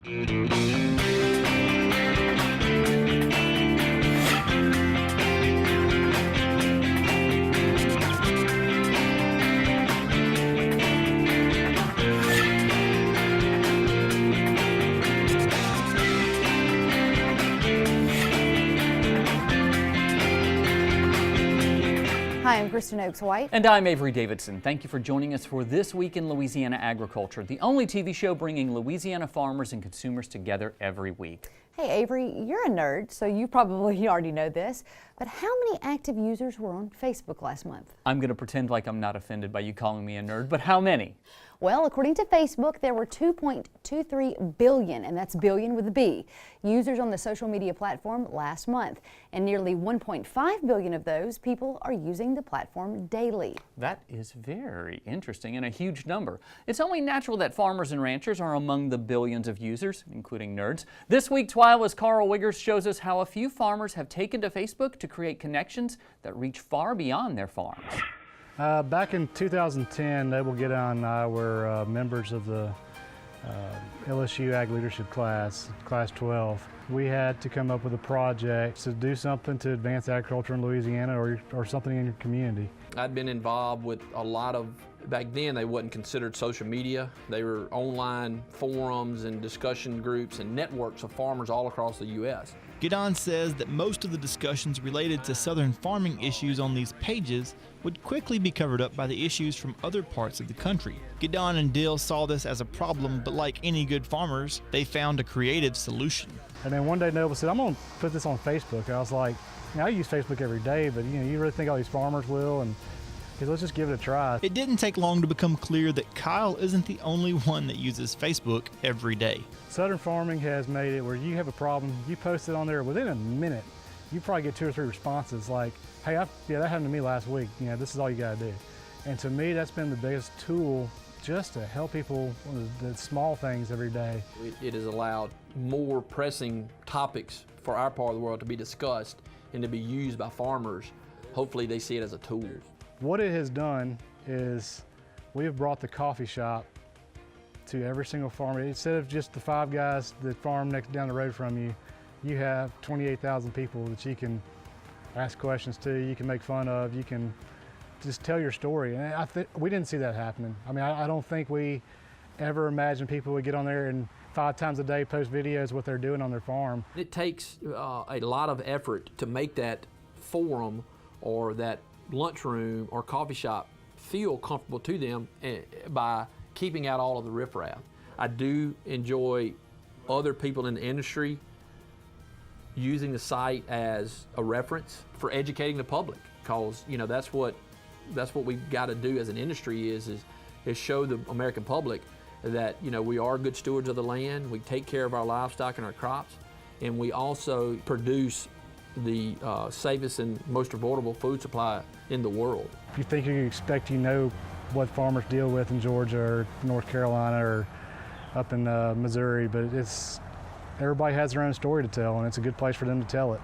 Hi, I'm Kristen Oaks-White. And I'm Avery Davidson. Thank you for joining us for This Week in Louisiana Agriculture, the only TV show bringing Louisiana farmers and consumers together every week. Hey Avery, you're a nerd, so you probably already know this, but how many active users were on Facebook last month? I'm going to pretend like I'm not offended by you calling me a nerd, but how many? Well, according to Facebook, there were 2.23 billion, and that's billion with a B, users on the social media platform last month. And nearly 1.5 billion of those people are using the platform daily. That is very interesting and a huge number. It's only natural that farmers and ranchers are among the billions of users, including nerds. This week, Twila's Carl Wiggers shows us how a few farmers have taken to Facebook to create connections that reach far beyond their farms. Back in 2010, They Will Get On and I were members of the LSU Ag Leadership class, Class 12. We had to come up with a project to do something to advance agriculture in Louisiana or something in your community. I'd been involved with a lot of, back then they wasn't considered social media. They were online forums and discussion groups and networks of farmers all across the U.S. Gidon says that most of the discussions related to southern farming issues on these pages would quickly be covered up by the issues from other parts of the country. Gidon and Dill saw this as a problem, but like any good farmers, they found a creative solution. And then one day Noble said, I'm going to put this on Facebook. I was like, I use Facebook every day, but you really think all these farmers will? And he said, let's just give it a try. It didn't take long to become clear that Kyle isn't the only one that uses Facebook every day. Southern farming has made it where you have a problem, you post it on there, within a minute, you probably get 2 or 3 responses like, hey, yeah, that happened to me last week. This is all you got to do. And to me, that's been the biggest tool just to help people with the small things every day. It has allowed more pressing topics for our part of the world to be discussed and to be used by farmers. Hopefully they see it as a tool. What it has done is we have brought the coffee shop to every single farmer. Instead of just the 5 guys that farm down the road from you, you have 28,000 people that you can ask questions to, you can make fun of, you can just tell your story. And I think we didn't see that happening. I mean, I don't think we ever imagined people would get on there and 5 times a day post videos what they're doing on their farm. It takes a lot of effort to make that forum or that lunchroom or coffee shop feel comfortable to them by keeping out all of the riffraff. I do enjoy other people in the industry using the site as a reference for educating the public, because that's what we've got to do as an industry is show the American public that we are good stewards of the land, we take care of our livestock and our crops, and we also produce the safest and most affordable food supply in the world. You think you expect what farmers deal with in Georgia or North Carolina or up in Missouri, but everybody has their own story to tell, and it's a good place for them to tell it.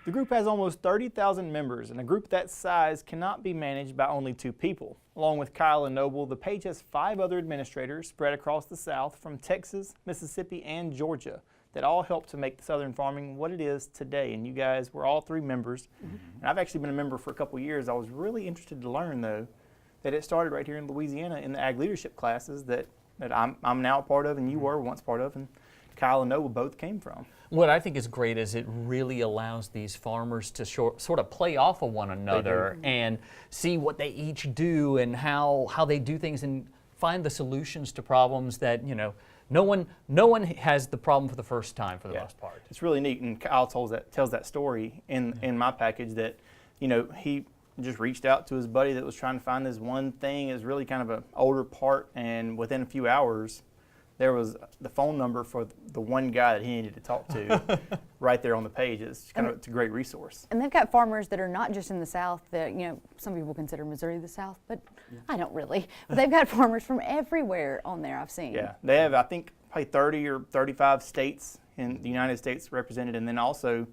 The group has almost 30,000 members, and a group that size cannot be managed by only 2 people. Along with Kyle and Noble, the page has 5 other administrators spread across the South from Texas, Mississippi, and Georgia that all help to make Southern farming what it is today. And you guys were all 3 members. And I've actually been a member for a couple of years. I was really interested to learn, though, that it started right here in Louisiana in the ag leadership classes that I'm now a part of and you were once part of, and Kyle and Noble both came from. What I think is great is it really allows these farmers to sort of play off of one another and see what they each do and how they do things and find the solutions to problems that, no one has the problem for the first time for the most part. It's really neat, and Kyle tells that story in my package that, he just reached out to his buddy that was trying to find this one thing. It was really kind of an older part, and within a few hours, there was the phone number for the one guy that he needed to talk to right there on the page. It's a great resource. And they've got farmers that are not just in the South that, some people consider Missouri the South, but I don't really. But they've got farmers from everywhere on there I've seen. Yeah, they have, I think, probably 30 or 35 states in the United States represented, and then also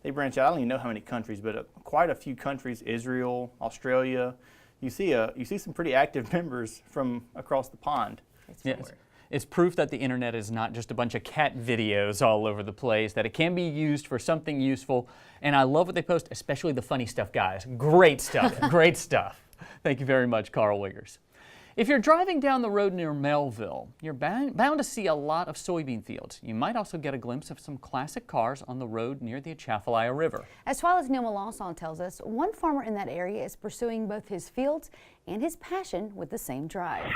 they branch out. I don't even know how many countries, but quite a few countries, Israel, Australia. You see some pretty active members from across the pond. Yes. It's proof that the internet is not just a bunch of cat videos all over the place, that it can be used for something useful. And I love what they post, especially the funny stuff, guys. Great stuff, great stuff. Thank you very much, Carl Wiggers. If you're driving down the road near Melville, you're bound to see a lot of soybean fields. You might also get a glimpse of some classic cars on the road near the Atchafalaya River. As Twila's Neil Melanson tells us, one farmer in that area is pursuing both his fields and his passion with the same drive.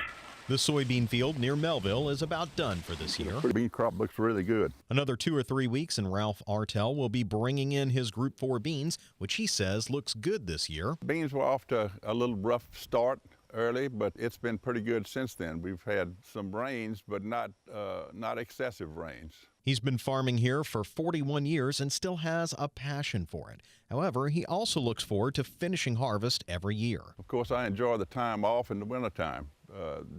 The soybean field near Melville is about done for this year. The bean crop looks really good. Another 2 or 3 weeks and Ralph Artel will be bringing in his Group 4 beans, which he says looks good this year. Beans were off to a little rough start early, but it's been pretty good since then. We've had some rains, but not excessive rains. He's been farming here for 41 years and still has a passion for it. However, he also looks forward to finishing harvest every year. Of course, I enjoy the time off in the wintertime.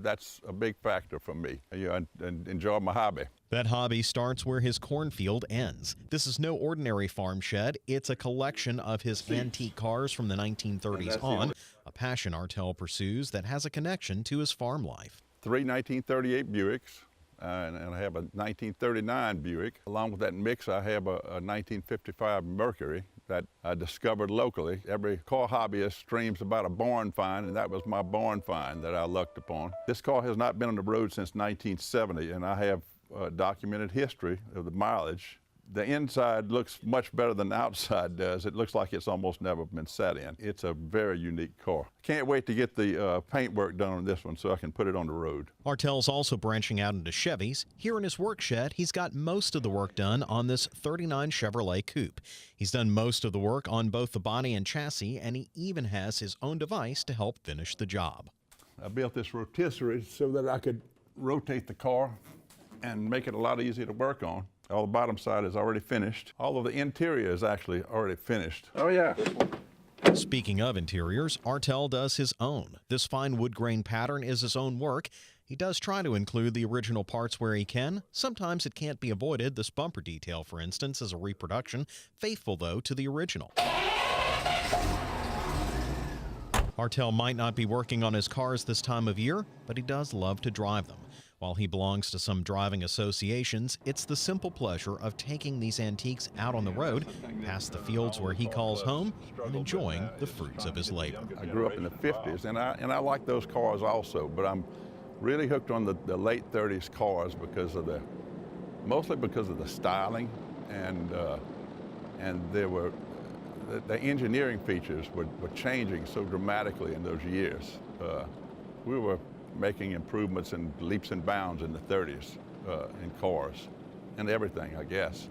That's a big factor for me. I enjoy my hobby. That hobby starts where his cornfield ends. This is no ordinary farm shed. It's a collection of his antique cars from the 1930s on, a passion Artel pursues that has a connection to his farm life. 3 1938 Buicks, and I have a 1939 Buick. Along with that mix, I have a 1955 Mercury that I discovered locally. Every car hobbyist dreams about a barn find, and that was my barn find that I lucked upon. This car has not been on the road since 1970, and I have documented history of the mileage. The inside looks much better than the outside does. It looks like it's almost never been sat in. It's a very unique car. Can't wait to get the paint work done on this one so I can put it on the road. Artel's also branching out into Chevys. Here in his work shed, he's got most of the work done on this 39 Chevrolet Coupe. He's done most of the work on both the body and chassis, and he even has his own device to help finish the job. I built this rotisserie so that I could rotate the car and make it a lot easier to work on. All the bottom side is already finished. All of the interior is actually already finished. Oh yeah. Speaking of interiors, Artel does his own. This fine wood grain pattern is his own work. He does try to include the original parts where he can. Sometimes it can't be avoided. This bumper detail, for instance, is a reproduction, faithful though to the original. Artel might not be working on his cars this time of year, but he does love to drive them. While he belongs to some driving associations, it's the simple pleasure of taking these antiques out on the road, past the fields where he calls home, and enjoying the fruits of his labor. I grew up in the 50s, and I like those cars also, but I'm really hooked on the late 30s cars mostly because of the styling, and the engineering features were changing so dramatically in those years. We were making improvements in leaps and bounds in the 30s in cars and everything, I guess.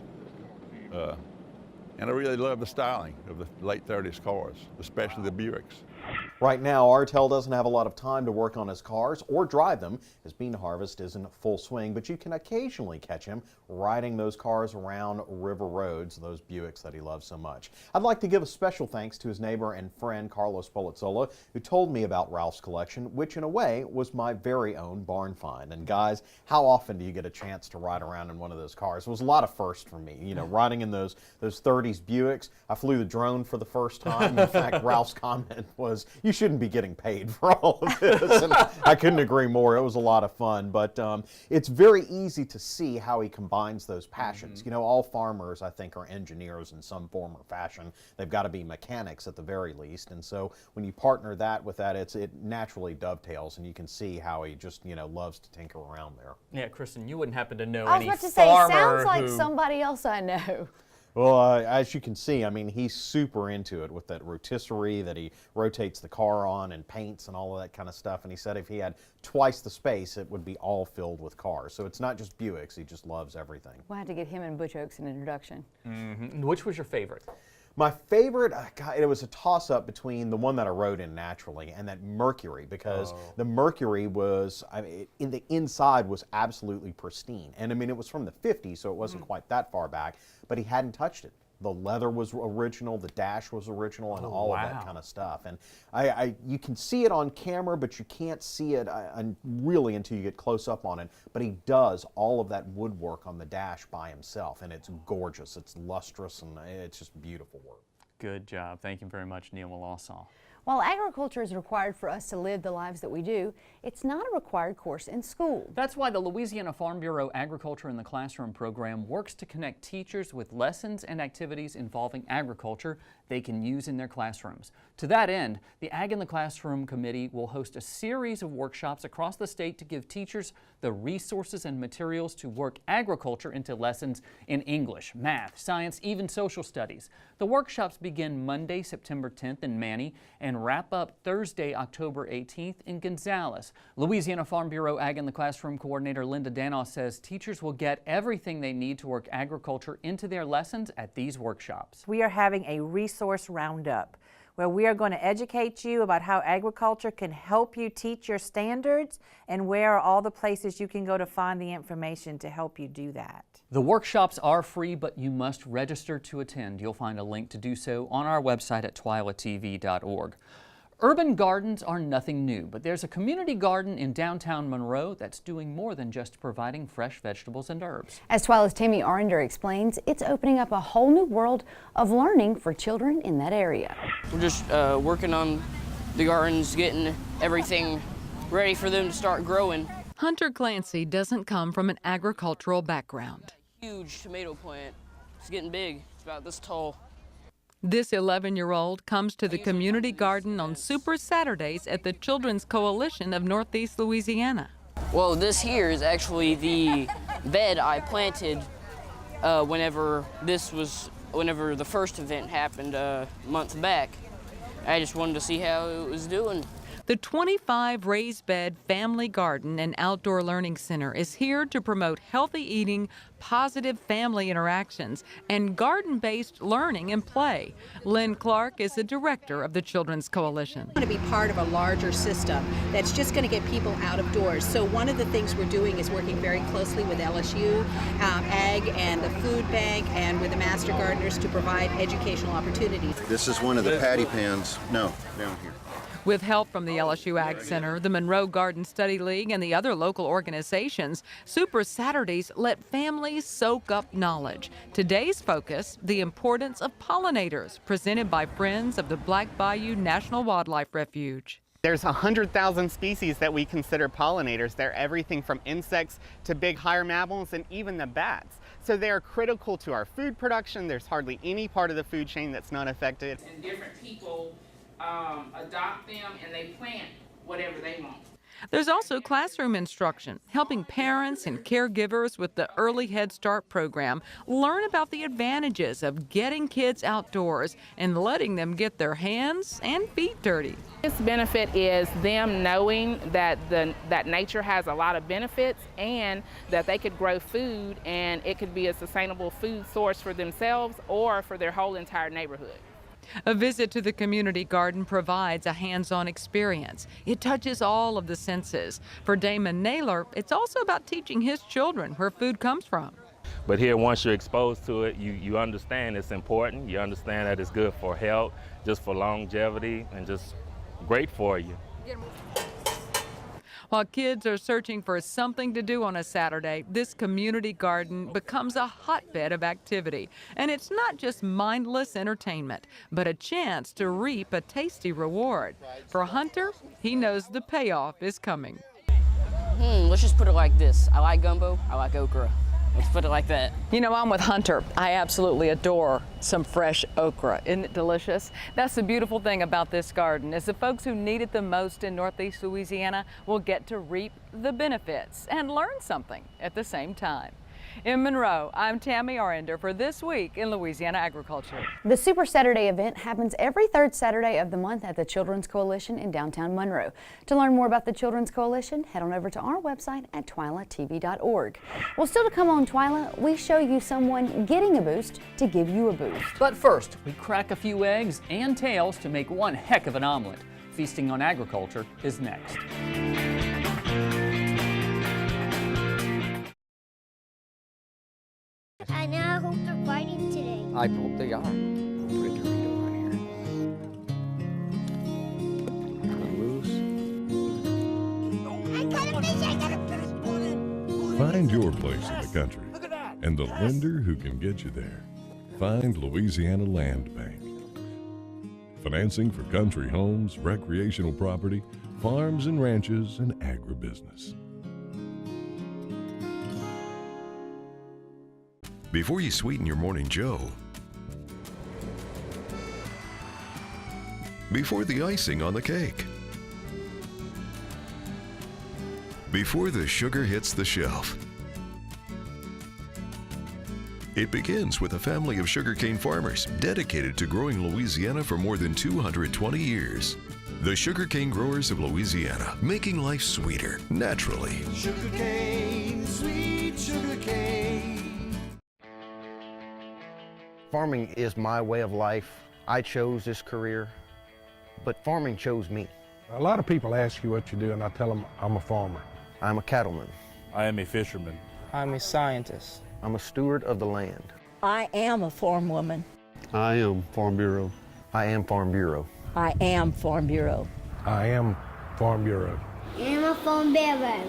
And I really love the styling of the late 30s cars, especially the Buicks. Right now, Artel doesn't have a lot of time to work on his cars or drive them. His bean harvest is in full swing, but you can occasionally catch him riding those cars around river roads, those Buicks that he loves so much. I'd like to give a special thanks to his neighbor and friend, Carlos Polizzola, who told me about Ralph's collection, which in a way was my very own barn find. And guys, how often do you get a chance to ride around in one of those cars? It was a lot of firsts for me, you know, riding in those 30s Buicks. I flew the drone for the first time. In fact, Ralph's comment was, "You shouldn't be getting paid for all of this." And I couldn't agree more. It was a lot of fun, but it's very easy to see how he combines those passions. You know, all farmers, I think, are engineers in some form or fashion. They've got to be mechanics at the very least, and so when you partner that with that, it naturally dovetails, and you can see how he just, you know, loves to tinker around there. Yeah, Kristen, you wouldn't happen to know I was any about to say, farmer sounds like who... somebody else I know. Well, as you can see, I mean, he's super into it with that rotisserie that he rotates the car on and paints and all of that kind of stuff. And he said if he had twice the space, it would be all filled with cars. So it's not just Buicks, he just loves everything. We'll have to get him and Butch Oaks an introduction. Mm-hmm. Which was your favorite? My favorite, God, it was a toss-up between the one that I rode in naturally and that Mercury, because the Mercury was, I mean, in the inside was absolutely pristine. And I mean, it was from the 50s, so it wasn't quite that far back, but he hadn't touched it. The leather was original, the dash was original, and all of that kind of stuff. And you can see it on camera, but you can't see it really until you get close up on it. But he does all of that woodwork on the dash by himself, and it's gorgeous. It's lustrous, and it's just beautiful work. Good job. Thank you very much, Neil Melanson. While agriculture is required for us to live the lives that we do, it's not a required course in school. That's why the Louisiana Farm Bureau Agriculture in the Classroom program works to connect teachers with lessons and activities involving agriculture they can use in their classrooms. To that end, the Ag in the Classroom Committee will host a series of workshops across the state to give teachers the resources and materials to work agriculture into lessons in English, math, science, even social studies. The workshops begin Monday, September 10th in Many and wrap up Thursday, October 18th in Gonzales. Louisiana Farm Bureau Ag in the Classroom Coordinator Linda Danoff says teachers will get everything they need to work agriculture into their lessons at these workshops. We are having a resource roundup where we are going to educate you about how agriculture can help you teach your standards and where are all the places you can go to find the information to help you do that. The workshops are free, but you must register to attend. You'll find a link to do so on our website at twilatv.org. Urban gardens are nothing new, but there's a community garden in downtown Monroe that's doing more than just providing fresh vegetables and herbs. As Twila's Tammy Arender explains, it's opening up a whole new world of learning for children in that area. We're just working on the gardens, getting everything ready for them to start growing. Hunter Clancy doesn't come from an agricultural background. Huge tomato plant. It's getting big. It's about this tall. This 11-year-old comes to the community garden on Super Saturdays at the Children's Coalition of Northeast Louisiana. Well, this here is actually the bed I planted whenever the first event happened a month back. I just wanted to see how it was doing. The 25 raised bed family garden and outdoor learning center is here to promote healthy eating, positive family interactions, and garden-based learning and play. Lynn Clark is the director of the Children's Coalition. I want to be part of a larger system that's just going to get people out of doors. So one of the things we're doing is working very closely with LSU, Ag, and the food bank, and with the Master Gardeners to provide educational opportunities. This is one of the patty pans. No, down here. With help from the LSU Ag Center, the Monroe Garden Study League, and the other local organizations, Super Saturdays let families soak up knowledge. Today's focus, the importance of pollinators, presented by Friends of the Black Bayou National Wildlife Refuge. There's 100,000 species that we consider pollinators. They're everything from insects to big higher mammals and even the bats. So they're critical to our food production. There's hardly any part of the food chain that's not affected. And different people adopt them and they plant whatever they want. There's also classroom instruction, helping parents and caregivers with the Early Head Start program learn about the advantages of getting kids outdoors and letting them get their hands and feet dirty. This benefit is them knowing that that nature has a lot of benefits and that they could grow food and it could be a sustainable food source for themselves or for their whole entire neighborhood. A visit to the community garden provides a hands-on experience. It touches all of the senses. For Damon Naylor, it's also about teaching his children where food comes from. But here, once you're exposed to it, you understand it's important. You understand that it's good for health, just for longevity, and just great for you. While kids are searching for something to do on a Saturday, this community garden becomes a hotbed of activity. And it's not just mindless entertainment, but a chance to reap a tasty reward. For Hunter, he knows the payoff is coming. Let's just put it like this. I like gumbo, I like okra. Let's put it like that. You know, I'm with Hunter. I absolutely adore some fresh okra. Isn't it delicious? That's the beautiful thing about this garden, is the folks who need it the most in Northeast Louisiana will get to reap the benefits and learn something at the same time. In Monroe, I'm Tammy Arender for This Week in Louisiana Agriculture. The Super Saturday event happens every third Saturday of the month at the Children's Coalition in downtown Monroe. To learn more about the Children's Coalition, head on over to our website at twilatv.org. Well, still to come on Twila, we show you someone getting a boost to give you a boost. But first, we crack a few eggs and tails to make one heck of an omelet. Feasting on Agriculture is next. I now hope they're fighting today. I hope they are. Put a Dorito on here. I got a fish! I got a fish! Find your place in the country and the lender who can get you there. Find Louisiana Land Bank. financing for country homes, recreational property, farms and ranches, and agribusiness. Before you sweeten your morning joe, before the icing on the cake, before the sugar hits the shelf, it begins with a family of sugarcane farmers dedicated to growing Louisiana for more than 220 years. The Sugarcane Growers of Louisiana, making life sweeter, naturally. Sugarcane, sweet sugarcane. Farming is my way of life. I chose this career, but farming chose me. A lot of people ask you what you do, and I tell them I'm a farmer. I'm a cattleman. I am a fisherman. I'm a scientist. I'm a steward of the land. I am a farm woman. I am Farm Bureau. I am Farm Bureau. I am Farm Bureau. I am Farm Bureau. I'm a Farm Bureau.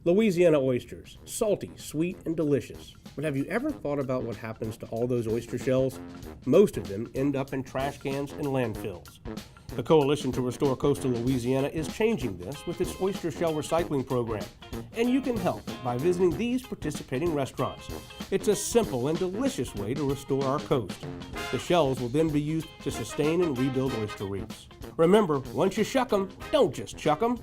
Louisiana oysters, salty, sweet, and delicious. But have you ever thought about what happens to all those oyster shells? Most of them end up in trash cans and landfills. The Coalition to Restore Coastal Louisiana is changing this with its oyster shell recycling program. And you can help by visiting these participating restaurants. It's a simple and delicious way to restore our coast. The shells will then be used to sustain and rebuild oyster reefs. Remember, once you shuck them, don't just chuck them.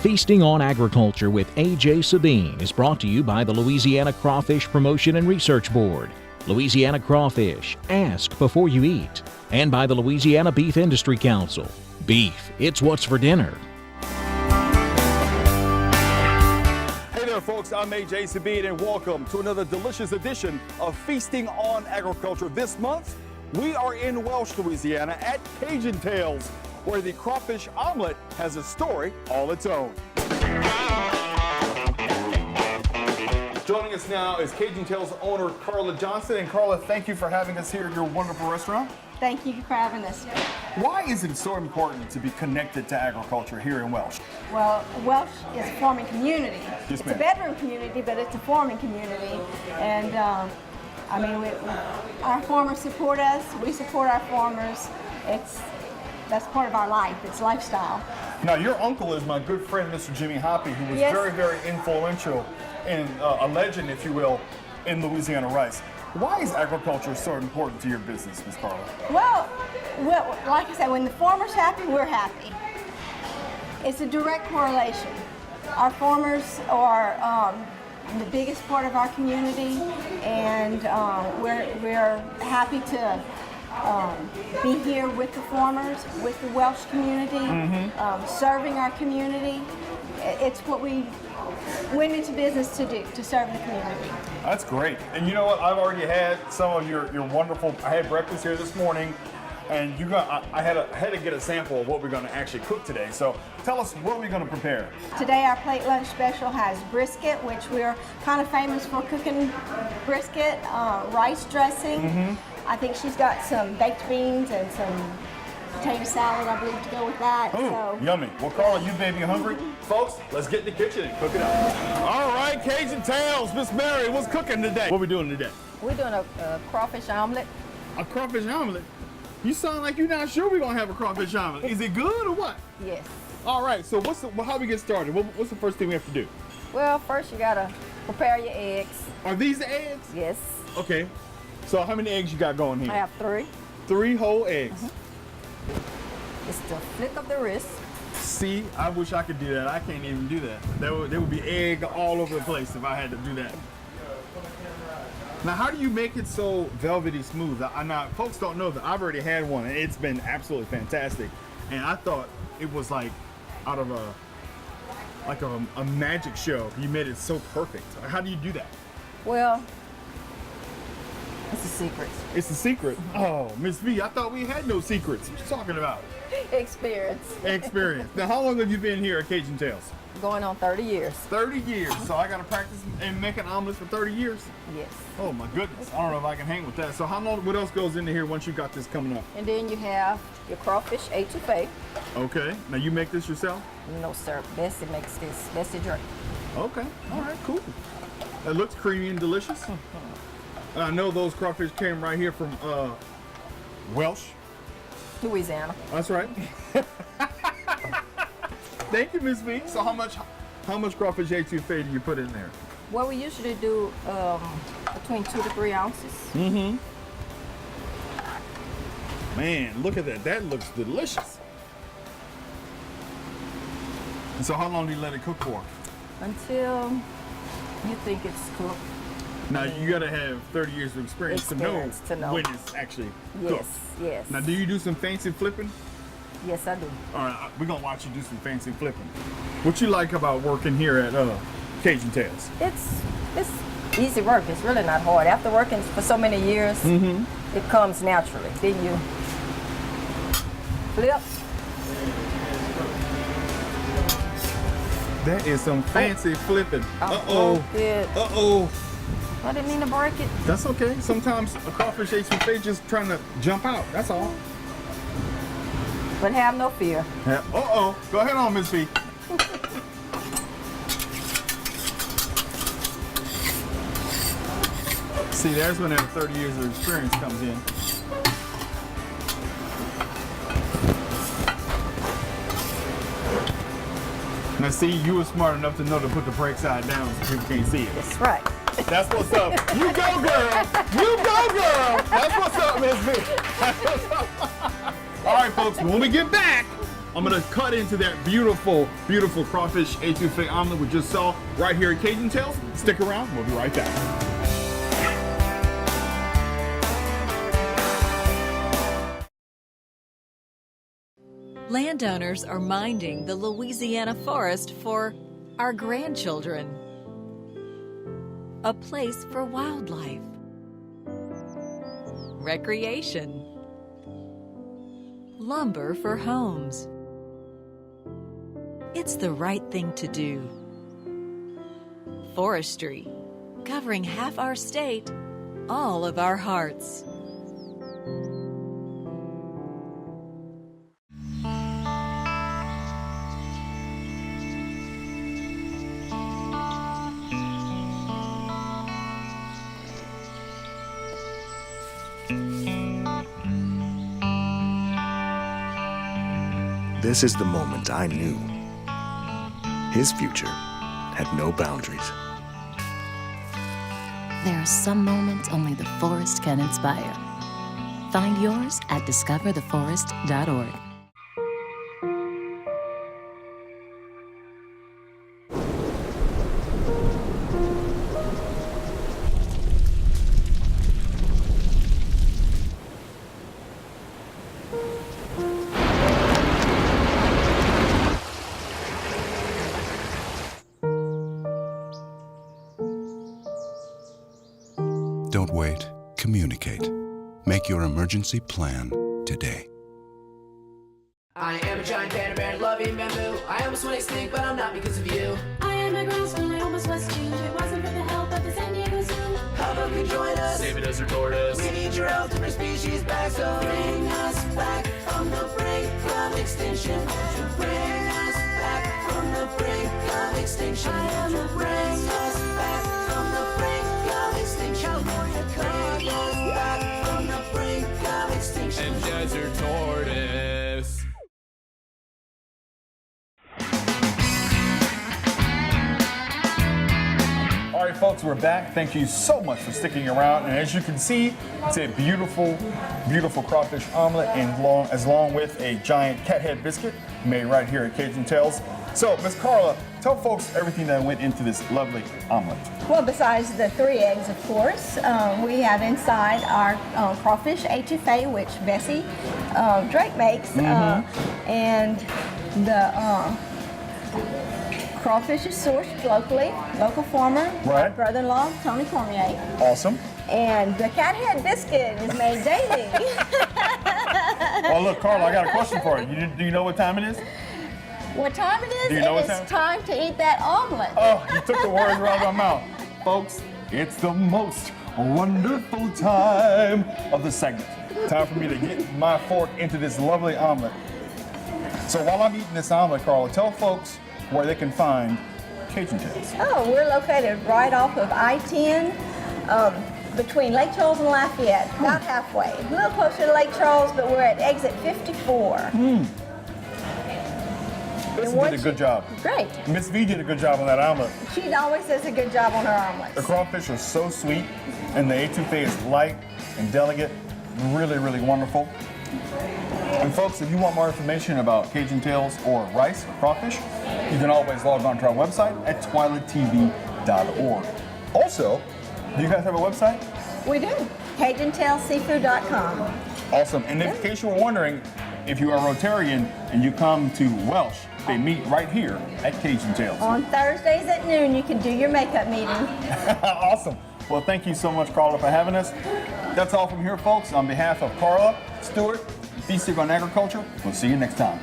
Feasting on Agriculture with A.J. Sabine is brought to you by the Louisiana Crawfish Promotion and Research Board, Louisiana Crawfish, ask before you eat, and by the Louisiana Beef Industry Council. Beef, it's what's for dinner. Hey there folks, I'm A.J. Sabine and welcome to another delicious edition of Feasting on Agriculture. This month, we are in Welsh, Louisiana at Cajun Tales, where the crawfish omelet has a story all its own. Joining us now is Cajun Tales owner Carla Johnson. And Carla, thank you for having us here at your wonderful restaurant. Thank you for having us. Why is it so important to be connected to agriculture here in Welsh? Well, Welsh is a farming community. Yes, it's ma'am. a bedroom community, but it's a farming community. And I mean, our farmers support us. We support our farmers. That's part of our life. It's lifestyle. Now, your uncle is my good friend, Mr. Jimmy Hoppy, who was Yes. very, very influential and a legend, if you will, in Louisiana rice. Why is agriculture so important to your business, Ms. Carla? Well, like I said, when the farmer's happy, we're happy. It's a direct correlation. Our farmers are the biggest part of our community, and we're happy to be here with the farmers, with the Welsh community, serving our community. It's what we went into business to do, to serve the community. That's great. And you know what? I've already had some of your wonderful, I had breakfast here this morning, and I had to get a sample of what we're going to actually cook today. So tell us, what are we going to prepare? Today our plate lunch special has brisket, which we're kind of famous for cooking brisket, rice dressing. I think she's got some baked beans and some potato salad, I believe, to go with that. Ooh, So, yummy. Well, Carla, you baby hungry? Folks, let's get in the kitchen and cook it up. All right, Cajun Tales, Miss Mary, what's cooking today? What are we doing today? We're doing a crawfish omelet. A crawfish omelet? You sound like you're not sure we're going to have a crawfish omelet. Is it good or what? Yes. All right, so how do we get started? What's the first thing we have to do? Well, first you gotta prepare your eggs. Are these the eggs? Yes. Okay. So how many eggs you got going here? I have 3. 3 whole eggs. It's the flick of the wrist. See, I wish I could do that. I can't even do that. There would be egg all over the place if I had to do that. Now, how do you make it so velvety smooth? Now, folks don't know that I've already had one, and it's been absolutely fantastic. And I thought it was like out of a magic show. You made it so perfect. How do you do that? Well, It's a secret. It's a secret. Oh, Miss V, I thought we had no secrets. What you talking about? Experience. Experience. Now, how long have you been here at Cajun Tales? Going on 30 years. 30 years. So I got to practice and make an omelet for 30 years? Yes. Oh my goodness. I don't know if I can hang with that. So how long, what else goes into here once you got this coming up? And then you have your crawfish etouffee. Okay. Now you make this yourself? No, sir. Bessie makes this. Bessie drink. Okay. All right, cool. It looks creamy and delicious. I know those crawfish came right here from Welsh. Louisiana. That's right. Thank you, Miss V. So how much crawfish etouffee do you put in there? Well, we usually do between 2 to 3 ounces. Mm-hmm. Man, look at that. That looks delicious. And so how long do you let it cook for? Until you think it's cooked. Now, you got to have 30 years of experience to know when it's actually cooked. Yes, yes. Now, do you do some fancy flipping? Yes, I do. All right, we're going to watch you do some fancy flipping. What you like about working here at Cajun Tales? It's easy work. It's really not hard. After working for so many years, it comes naturally. Then you flip. That is some fancy flipping. Uh-oh. Uh-oh. I didn't mean to break it. That's okay. Sometimes a crawfish etouffee just trying to jump out. That's all. But have no fear. Yeah. Uh-oh. Go ahead on, Miss V. See, there's when that 30 years of experience comes in. Now see, you were smart enough to know to put the brake side down so people can't see it. That's right. That's what's up. You go, girl. You go, girl. That's what's up, Miss V. All right, folks, when we get back, I'm going to cut into that beautiful, beautiful crawfish etouffee omelet we just saw right here at Cajun Tales. Stick around. We'll be right back. Landowners are minding the Louisiana forest for our grandchildren. A place for wildlife, recreation, lumber for homes. It's the right thing to do. Forestry, covering half our state, all of our hearts. This is the moment I knew. His future had no boundaries. There are some moments only the forest can inspire. Find yours at discovertheforest.org. Don't wait. Communicate. Make your emergency plan today. I am a giant panda bear, loving bamboo. I almost went extinct, but I'm not because of you. I am a grouse when I almost was too. If it wasn't for the help of the San Diego Zoo. How about you join us? Save a desert tortoise. We need your help to bring species back, so bring us back from the brink of extinction. Bring us back from the brink of extinction. I am a bring us back from the brink of extinction. California, bring us back from the brink of extinction. And desert tortoise. All right, folks, we're back. Thank you so much for sticking around. And as you can see, it's a beautiful, beautiful crawfish omelet and along with a giant cat head biscuit made right here at Cajun Tales. So, Miss Carla, tell folks everything that went into this lovely omelet. Well, besides the 3 eggs, of course, we have inside our crawfish etouffee, which Bessie Drake makes, and the crawfish is sourced locally, local farmer, right. brother-in-law, Tony Cormier. Awesome. And the cat head biscuit is made daily. Well, look, Carla, I got a question for you. Do you know what time it is? What time it is? Do you know It what is time to eat that omelet. Oh, you took the words right out of my mouth. Folks, it's the most wonderful time of the segment. Time for me to get my fork into this lovely omelet. So while I'm eating this omelet, Carla, tell folks where they can find Cajun Tales. Oh, we're located right off of I-10 between Lake Charles and Lafayette, about halfway. A little closer to Lake Charles, but we're at exit 54. Miss did a good job. Great. Miss V did a good job on that omelet. She always does a good job on her omelets. The crawfish are so sweet, and the etouffee is light and delicate. Really, really wonderful. And folks, if you want more information about Cajun Tales or rice or crawfish, you can always log on to our website at twilatv.org. Also, do you guys have a website? We do. CajunTalesSeafood.com. Awesome. And in case you were wondering, if you are Rotarian and you come to Welsh, they meet right here at Cajun Tales. On Thursdays at noon, you can do your makeup meeting. Awesome. Well, thank you so much, Carla, for having us. That's all from here, folks. On behalf of Carla, Stuart, Feasting on Agriculture, we'll see you next time.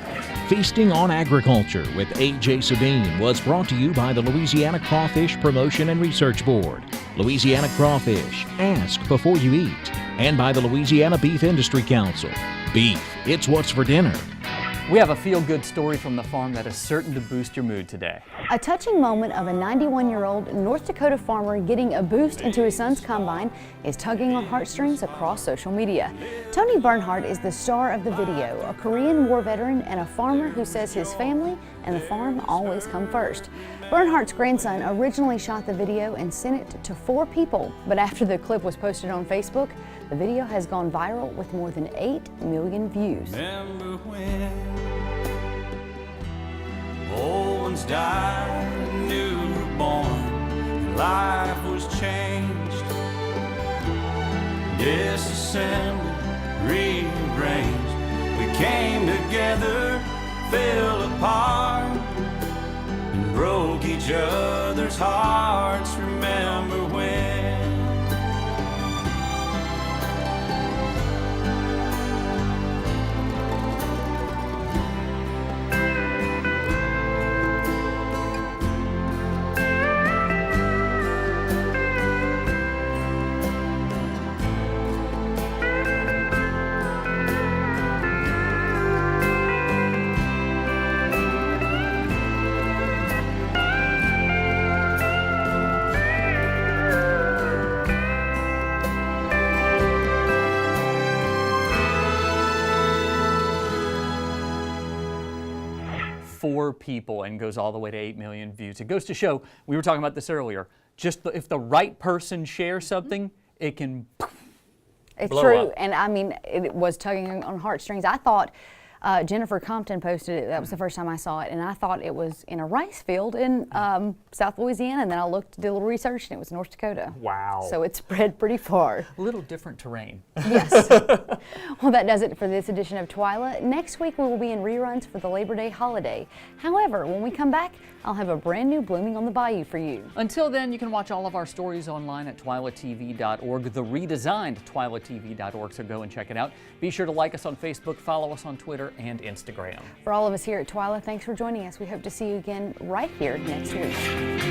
Feasting on Agriculture with A.J. Sabine was brought to you by the Louisiana Crawfish Promotion and Research Board, Louisiana Crawfish, Ask Before You Eat, and by the Louisiana Beef Industry Council. Beef, it's what's for dinner. We have a feel-good story from the farm that is certain to boost your mood today. A touching moment of a 91-year-old North Dakota farmer getting a boost into his son's combine is tugging on heartstrings across social media. Tony Bernhardt is the star of the video, a Korean War veteran and a farmer who says his family and the farm always come first. Bernhardt's grandson originally shot the video and sent it to 4 people, but after the clip was posted on Facebook, the video has gone viral with more than 8 million views. Remember when old ones died, new were born, life was changed, disassembled, rearranged. We came together, fell apart, and broke each other's hearts. Remember when? People and goes all the way to 8 million views. It goes to show, we were talking about this earlier, just if the right person shares something, it can It's blow true, up. and I mean, it was tugging on heartstrings. I thought Jennifer Compton posted it. That was the first time I saw it, and I thought it was in a rice field in South Louisiana, and then I looked, did a little research, and it was North Dakota. Wow. So it spread pretty far. A little different terrain. Yes. Well, that does it for this edition of Twila. Next week, we will be in reruns for the Labor Day holiday. However, when we come back, I'll have a brand new Blooming on the Bayou for you. Until then, you can watch all of our stories online at twilatv.org, the redesigned twilatv.org, so go and check it out. Be sure to like us on Facebook, follow us on Twitter and Instagram. For all of us here at Twila, thanks for joining us. We hope to see you again right here next week.